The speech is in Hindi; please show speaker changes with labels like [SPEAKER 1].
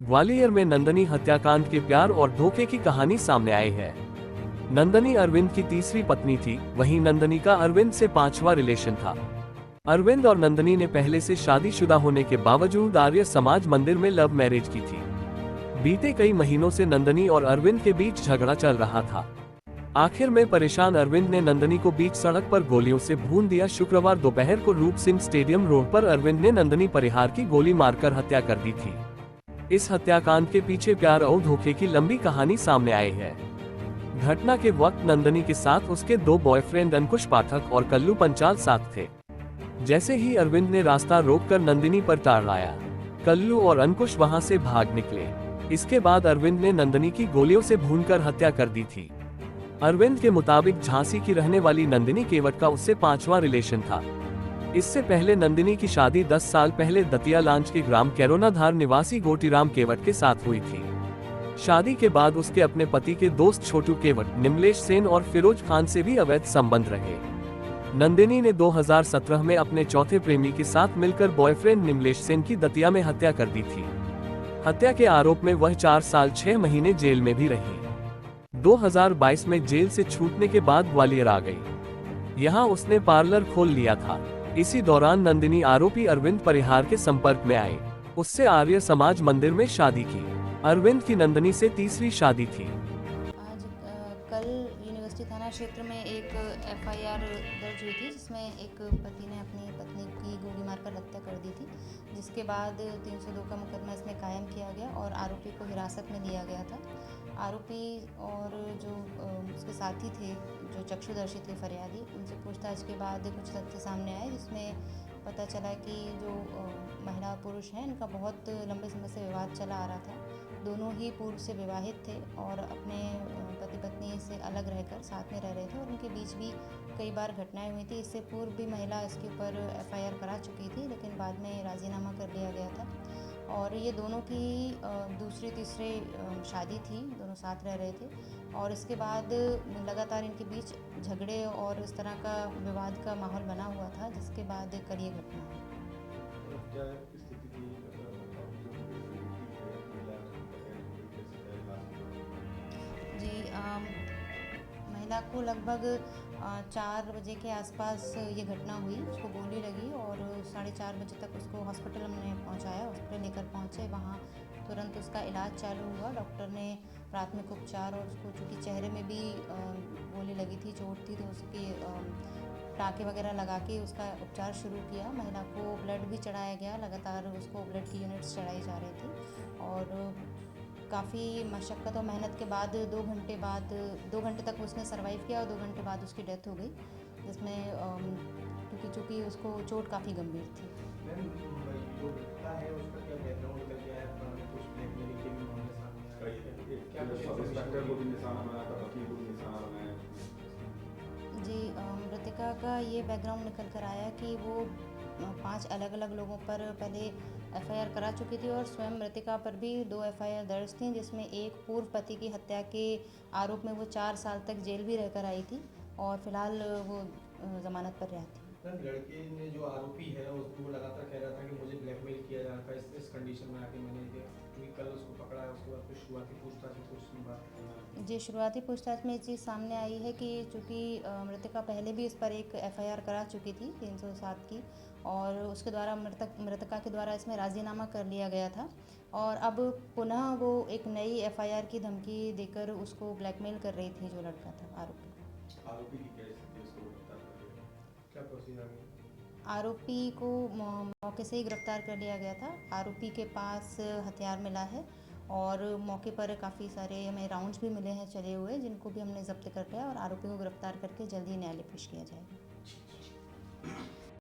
[SPEAKER 1] ग्वालियर में नंदनी हत्याकांड के प्यार और धोखे की कहानी सामने आई है। नंदनी अरविंद की तीसरी पत्नी थी, वहीं नंदनी का अरविंद से 5वां रिलेशन था। अरविंद और नंदनी ने पहले से शादीशुदा होने के बावजूद आर्य समाज मंदिर में लव मैरिज की थी। बीते कई महीनों से नंदनी और अरविंद के बीच झगड़ा चल रहा था। आखिर में परेशान अरविंद ने नंदनी को बीच सड़क पर गोलियों से भून दिया। शुक्रवार दोपहर को रूप सिंह स्टेडियम रोड पर अरविंद ने नंदनी परिहार की गोली मारकर हत्या कर दी थी। इस हत्याकांड के पीछे प्यार और धोखे की लंबी कहानी सामने आई है। घटना के वक्त नंदनी के साथ उसके 2 बॉयफ्रेंड अंकुश पाठक और कल्लू पंचाल साथ थे। जैसे ही अरविंद ने रास्ता रोककर नंदिनी पर तार लाया, कल्लू और अंकुश वहां से भाग निकले। इसके बाद अरविंद ने नंदनी की गोलियों से भूनकर हत्या कर दी थी। अरविंद के मुताबिक झांसी की रहने वाली नंदिनी केवट का उससे 5वां रिलेशन था। इससे पहले नंदिनी की शादी 10 साल पहले दतिया लांच के ग्राम कैरोनाधार निवासी गोटीराम केवट के साथ हुई थी। शादी के बाद उसके अपने पति के दोस्त छोटू केवट, निमलेश सेन और फिरोज खान से भी अवैध संबंध रहे। नंदिनी ने 2017 में अपने चौथे प्रेमी के साथ मिलकर बॉयफ्रेंड निमलेश सेन की दतिया में हत्या कर दी थी। हत्या के आरोप में वह 4 साल 6 महीने जेल में भी रही। 2022 में जेल से छूटने के बाद ग्वालियर आ गई। यहाँ उसने पार्लर खोल लिया था। इसी दौरान नंदिनी आरोपी अरविंद परिहार के संपर्क में आई। उससे आर्य समाज मंदिर में शादी की। अरविंद की नंदिनी से तीसरी शादी थी।
[SPEAKER 2] आज कल यूनिवर्सिटी थाना क्षेत्र में एक एफआईआर दर्ज हुई थी, जिसमें एक पति ने अपनी पत्नी की गोली मारकर हत्या कर दी थी, जिसके बाद 302 का मुकदमा इसमें कायम किया गया और आरोपी को हिरासत में लिया गया था। आरोपी और जो उसके साथी थे, जो चक्षुदर्शी थे फरियादी, उनसे पूछताछ के बाद कुछ तथ्य सामने आए, जिसमें पता चला कि जो महिला और पुरुष हैं, इनका बहुत लंबे समय से विवाद चला आ रहा था। दोनों ही पूर्व से विवाहित थे और अपने पति पत्नी से अलग रहकर साथ में रह रहे थे और उनके बीच भी कई बार घटनाएं हुई थी। इससे पूर्व भी महिला इसके ऊपर एफआईआर करा चुकी थी, लेकिन बाद में राजीनामा कर लिया गया था। और ये दोनों की दूसरी तीसरे शादी थी, दोनों साथ रह रहे थे और इसके बाद लगातार इनके बीच झगड़े और इस तरह का विवाद का माहौल बना हुआ था, जिसके बाद कल ये घटना हुई। जी, महिला को लगभग 4 बजे के आसपास ये घटना हुई। उसको गोली लगी और 4:30 बजे तक उसको हॉस्पिटल हमने पहुंचाया। हॉस्पिटल लेकर पहुंचे, वहाँ तुरंत उसका इलाज चालू हुआ। डॉक्टर ने प्राथमिक उपचार और उसको चूँकि चेहरे में भी गोली लगी थी, चोट थी, तो उसके टाँके वगैरह लगा के उसका उपचार शुरू किया। महिला को ब्लड भी चढ़ाया गया, लगातार उसको ब्लड की यूनिट्स चढ़ाई जा रही थी और काफ़ी मशक्क़त और मेहनत के बाद 2 घंटे तक उसने सर्वाइव किया और 2 घंटे बाद उसकी डेथ हो गई, जिसमें चूँकि उसको चोट काफ़ी गंभीर थी। जी, मृतिका का ये बैकग्राउंड निकल कर आया कि वो 5 अलग अलग लोगों पर पहले एफआईआर करा चुकी थी और स्वयं मृतिका पर भी 2 एफआईआर दर्ज थी, जिसमें एक पूर्व पति की हत्या के आरोप में वो 4 साल तक जेल भी रहकर आई थी और फिलहाल वो जमानत पर रही थी।
[SPEAKER 3] लड़के ने जो आरोपी है उसको लगातार कह रहा था कि मुझे ब्लैकमेल किया जा रहा था, इस कंडीशन में आके मैंने क्योंकि कल उसको पकड़ा है, उसके बाद कुछ शुरुआती पूछताछ में कुछ बात
[SPEAKER 2] जी, शुरुआती पूछताछ में ये चीज़ सामने आई है कि चूँकि मृतिका पहले भी इस पर एक एफआईआर करा चुकी थी 307 की और उसके द्वारा मृतका के द्वारा इसमें राजीनामा कर लिया गया था और अब पुनः वो एक नई एफआईआर की धमकी देकर उसको ब्लैकमेल कर रही थी, जो लड़का था आरोपी
[SPEAKER 3] की क्या प्रोसीजर है?
[SPEAKER 2] आरोपी को मौके से ही गिरफ्तार कर लिया गया था। आरोपी के पास हथियार मिला है और मौके पर काफ़ी सारे हमें राउंड्स भी मिले हैं चले हुए, जिनको भी हमने जब्त कर लिया और आरोपी को गिरफ्तार करके जल्दी न्यायालय पेश किया जाएगा।